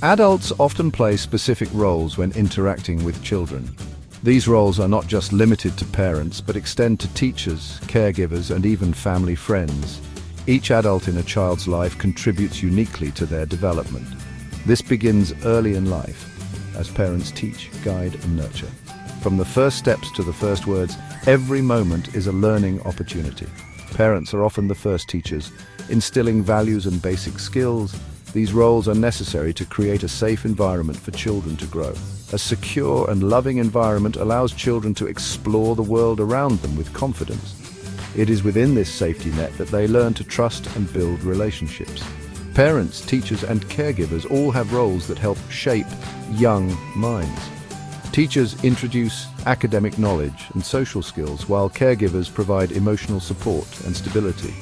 Adults often play specific roles when interacting with children. These roles are not just limited to parents, but extend to teachers, caregivers, and even family friends. Each adult in a child's life contributes uniquely to their development. This begins early in life, as parents teach, guide, and nurture. From the first steps to the first words, every moment is a learning opportunity. Parents are often the first teachers, instilling values and basic skills. These roles are necessary to create a safe environment for children to grow. A secure and loving environment allows children to explore the world around them with confidence. It is within this safety net that they learn to trust and build relationships. Parents, teachers, and caregivers all have roles that help shape young minds. Teachers introduce academic knowledge and social skills, while caregivers provide emotional support and stability.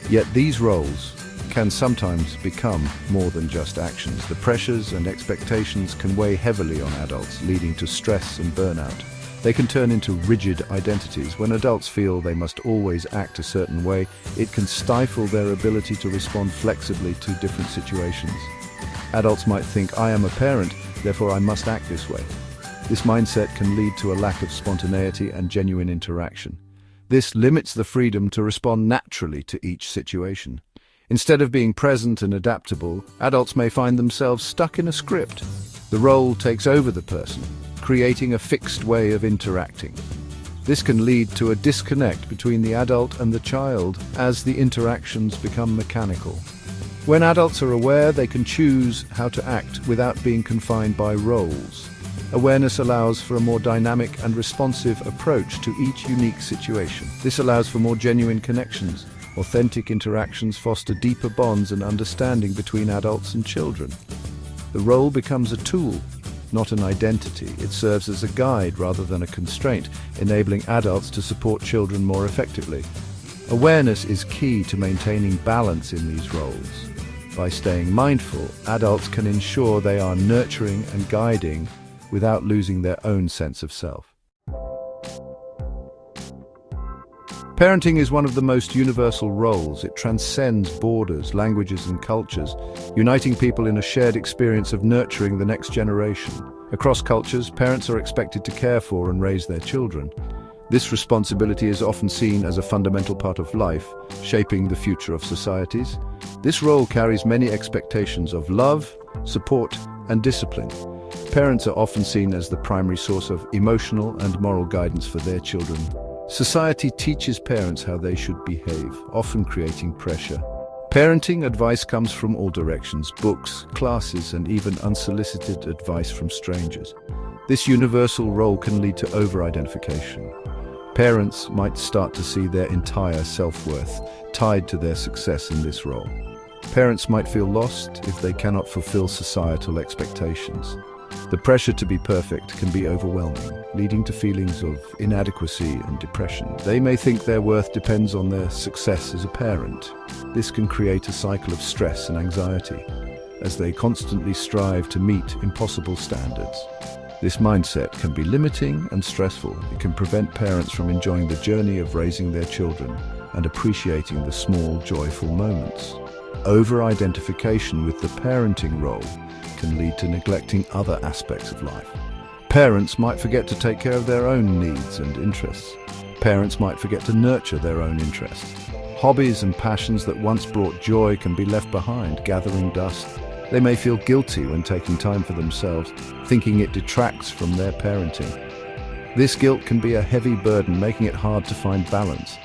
Yet these roles can sometimes become more than just actions. The pressures and expectations can weigh heavily on adults, leading to stress and burnout. They can turn into rigid identities. When adults feel they must always act a certain way, it can stifle their ability to respond flexibly to different situations. Adults might think, "I am a parent, therefore I must act this way." This mindset can lead to a lack of spontaneity and genuine interaction. This limits the freedom to respond naturally to each situation. Instead of being present and adaptable, adults may find themselves stuck in a script. The role takes over the person, creating a fixed way of interacting. This can lead to a disconnect between the adult and the child as the interactions become mechanical. When adults are aware, they can choose how to act without being confined by roles. Awareness allows for a more dynamic and responsive approach to each unique situation. This allows for more genuine connections. Authentic interactions foster deeper bonds and understanding between adults and children. The role becomes a tool, not an identity. It serves as a guide rather than a constraint, enabling adults to support children more effectively. Awareness is key to maintaining balance in these roles. By staying mindful, adults can ensure they are nurturing and guiding without losing their own sense of self. Parenting is one of the most universal roles. It transcends borders, languages, and cultures, uniting people in a shared experience of nurturing the next generation. Across cultures, parents are expected to care for and raise their children. This responsibility is often seen as a fundamental part of life, shaping the future of societies. This role carries many expectations of love, support, and discipline. Parents are often seen as the primary source of emotional and moral guidance for their children. Society teaches parents how they should behave, often creating pressure. Parenting advice comes from all directions: books, classes, and even unsolicited advice from strangers. This universal role can lead to over-identification. Parents might start to see their entire self-worth tied to their success in this role. Parents might feel lost if they cannot fulfill societal expectations. The pressure to be perfect can be overwhelming, leading to feelings of inadequacy and depression. They may think their worth depends on their success as a parent. This can create a cycle of stress and anxiety, as they constantly strive to meet impossible standards. This mindset can be limiting and stressful. It can prevent parents from enjoying the journey of raising their children and appreciating the small, joyful moments. Over-identification with the parenting role can lead to neglecting other aspects of life. Parents might forget to take care of their own needs and interests. Parents might forget to nurture their own interests. Hobbies and passions that once brought joy can be left behind, gathering dust. They may feel guilty when taking time for themselves, thinking it detracts from their parenting. This guilt can be a heavy burden, making it hard to find balance.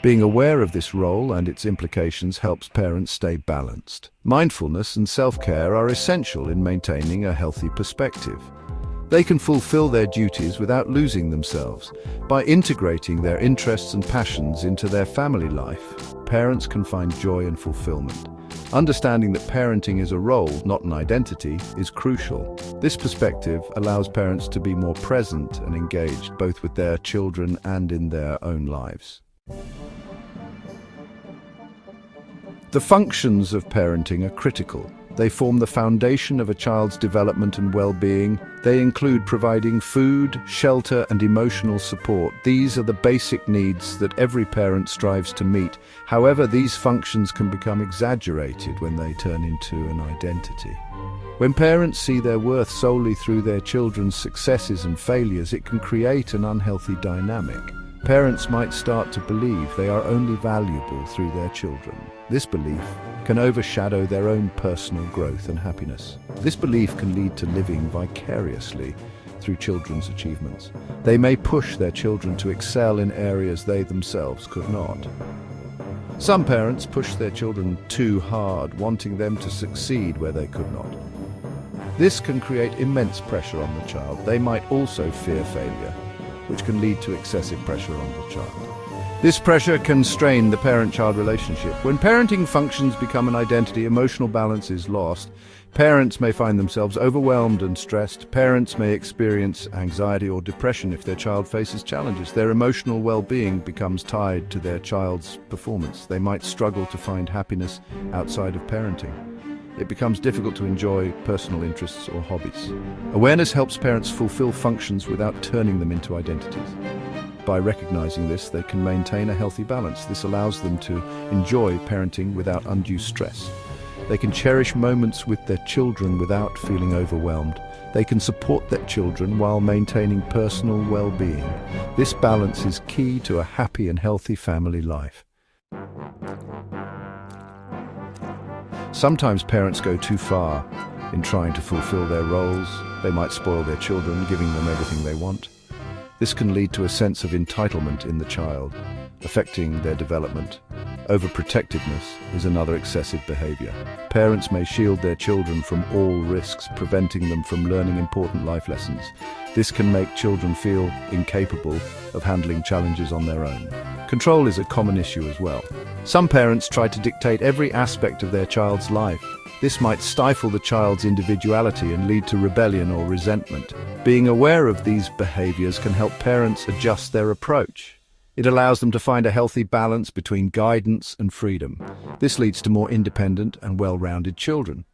Being aware of this role and its implications helps parents stay balanced. Mindfulness and self-care are essential in maintaining a healthy perspective. They can fulfill their duties without losing themselves. By integrating their interests and passions into their family life, parents can find joy and fulfillment. Understanding that parenting is a role, not an identity, is crucial. This perspective allows parents to be more present and engaged, both with their children and in their own lives. The functions of parenting are critical. They form the foundation of a child's development and well-being. They include providing food, shelter, and emotional support. These are the basic needs that every parent strives to meet. However, these functions can become exaggerated when they turn into an identity. When parents see their worth solely through their children's successes and failures, it can create an unhealthy dynamic. Parents might start to believe they are only valuable through their children. This belief can overshadow their own personal growth and happiness. This belief can lead to living vicariously through children's achievements. They may push their children to excel in areas they themselves could not. Some parents push their children too hard, wanting them to succeed where they could not. This can create immense pressure on the child. They might also fear failure, which can lead to excessive pressure on the child. This pressure can strain the parent-child relationship. When parenting functions become an identity, emotional balance is lost. Parents may find themselves overwhelmed and stressed. Parents may experience anxiety or depression if their child faces challenges. Their emotional well-being becomes tied to their child's performance. They might struggle to find happiness outside of parenting. It becomes difficult to enjoy personal interests or hobbies. Awareness helps parents fulfill functions without turning them into identities. By recognizing this, they can maintain a healthy balance. This allows them to enjoy parenting without undue stress. They can cherish moments with their children without feeling overwhelmed. They can support their children while maintaining personal well-being. This balance is key to a happy and healthy family life. Sometimes parents go too far in trying to fulfill their roles. They might spoil their children, giving them everything they want. This can lead to a sense of entitlement in the child, affecting their development. Overprotectiveness is another excessive behavior. Parents may shield their children from all risks, preventing them from learning important life lessons. This can make children feel incapable of handling challenges on their own. Control is a common issue as well. Some parents try to dictate every aspect of their child's life. This might stifle the child's individuality and lead to rebellion or resentment. Being aware of these behaviors can help parents adjust their approach. It allows them to find a healthy balance between guidance and freedom. This leads to more independent and well-rounded children.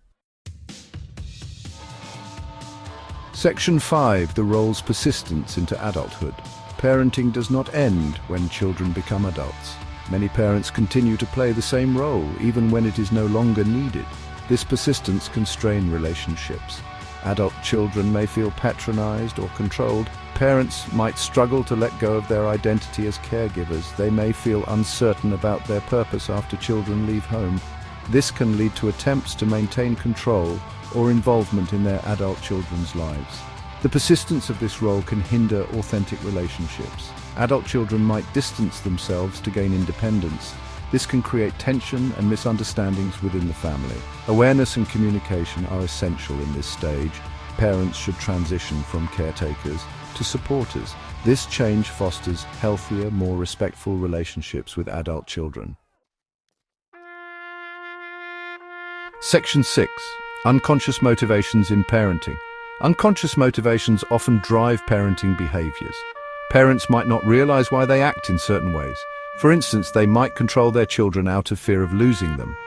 Section 5. The role's persistence into adulthood. Parenting does not end when children become adults. Many parents continue to play the same role, even when it is no longer needed. This persistence can strain relationships. Adult children may feel patronized or controlled. Parents might struggle to let go of their identity as caregivers. They may feel uncertain about their purpose after children leave home. This can lead to attempts to maintain control or involvement in their adult children's lives. The persistence of this role can hinder authentic relationships. Adult children might distance themselves to gain independence. This can create tension and misunderstandings within the family. Awareness and communication are essential in this stage. Parents should transition from caretakers to supporters. This change fosters healthier, more respectful relationships with adult children. Section 6. Unconscious motivations in parenting. Unconscious motivations often drive parenting behaviors. Parents might not realize why they act in certain ways. For instance, they might control their children out of fear of losing them.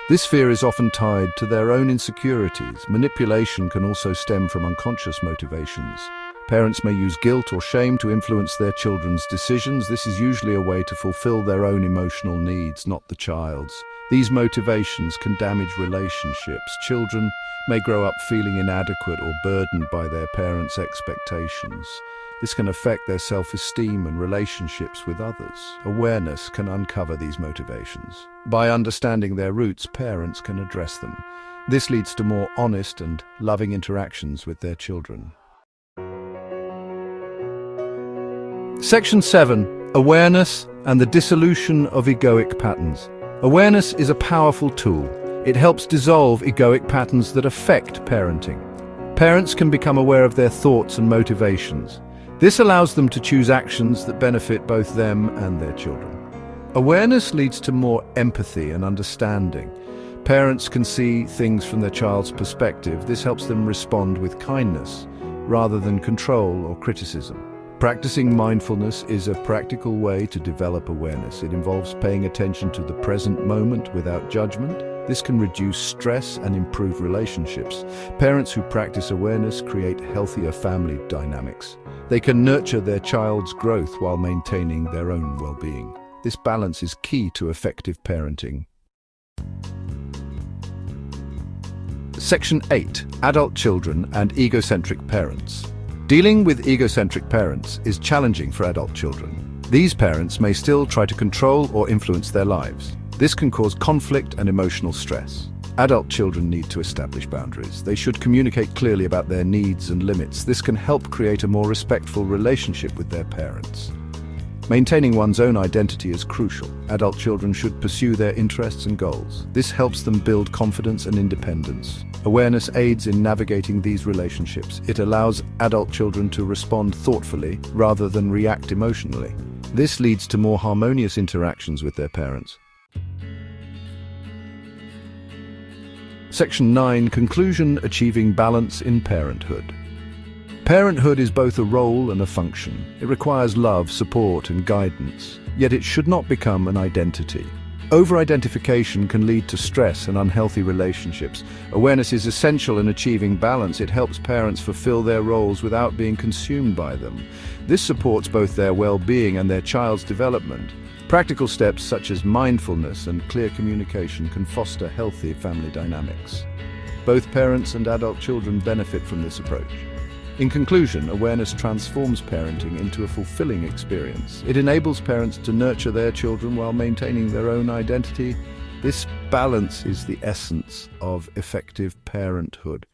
This fear is often tied to their own insecurities. Manipulation can also stem from unconscious motivations. Parents may use guilt or shame to influence their children's decisions. This is usually a way to fulfill their own emotional needs, not the child's. These motivations can damage relationships. Children may grow up feeling inadequate or burdened by their parents' expectations. This can affect their self-esteem and relationships with others. Awareness can uncover these motivations. By understanding their roots, parents can address them. This leads to more honest and loving interactions with their children. Section 7. Awareness and the dissolution of egoic patterns. Awareness is a powerful tool. It helps dissolve egoic patterns that affect parenting. Parents can become aware of their thoughts and motivations. This allows them to choose actions that benefit both them and their children. Awareness leads to more empathy and understanding. Parents can see things from their child's perspective. This helps them respond with kindness rather than control or criticism. Practicing mindfulness is a practical way to develop awareness. It involves paying attention to the present moment without judgment. This can reduce stress and improve relationships. Parents who practice awareness create healthier family dynamics. They can nurture their child's growth while maintaining their own well-being. This balance is key to effective parenting. Section 8. Adult children and egocentric parents. Dealing with egocentric parents is challenging for adult children. These parents may still try to control or influence their lives. This can cause conflict and emotional stress. Adult children need to establish boundaries. They should communicate clearly about their needs and limits. This can help create a more respectful relationship with their parents. Maintaining one's own identity is crucial. Adult children should pursue their interests and goals. This helps them build confidence and independence. Awareness aids in navigating these relationships. It allows adult children to respond thoughtfully rather than react emotionally. This leads to more harmonious interactions with their parents. Section 9. Conclusion: Achieving balance in parenthood. Parenthood is both a role and a function. It requires love, support, and guidance, yet it should not become an identity. Over-identification can lead to stress and unhealthy relationships. Awareness is essential in achieving balance. It helps parents fulfill their roles without being consumed by them. This supports both their well-being and their child's development. Practical steps such as mindfulness and clear communication can foster healthy family dynamics. Both parents and adult children benefit from this approach. In conclusion, awareness transforms parenting into a fulfilling experience. It enables parents to nurture their children while maintaining their own identity. This balance is the essence of effective parenthood.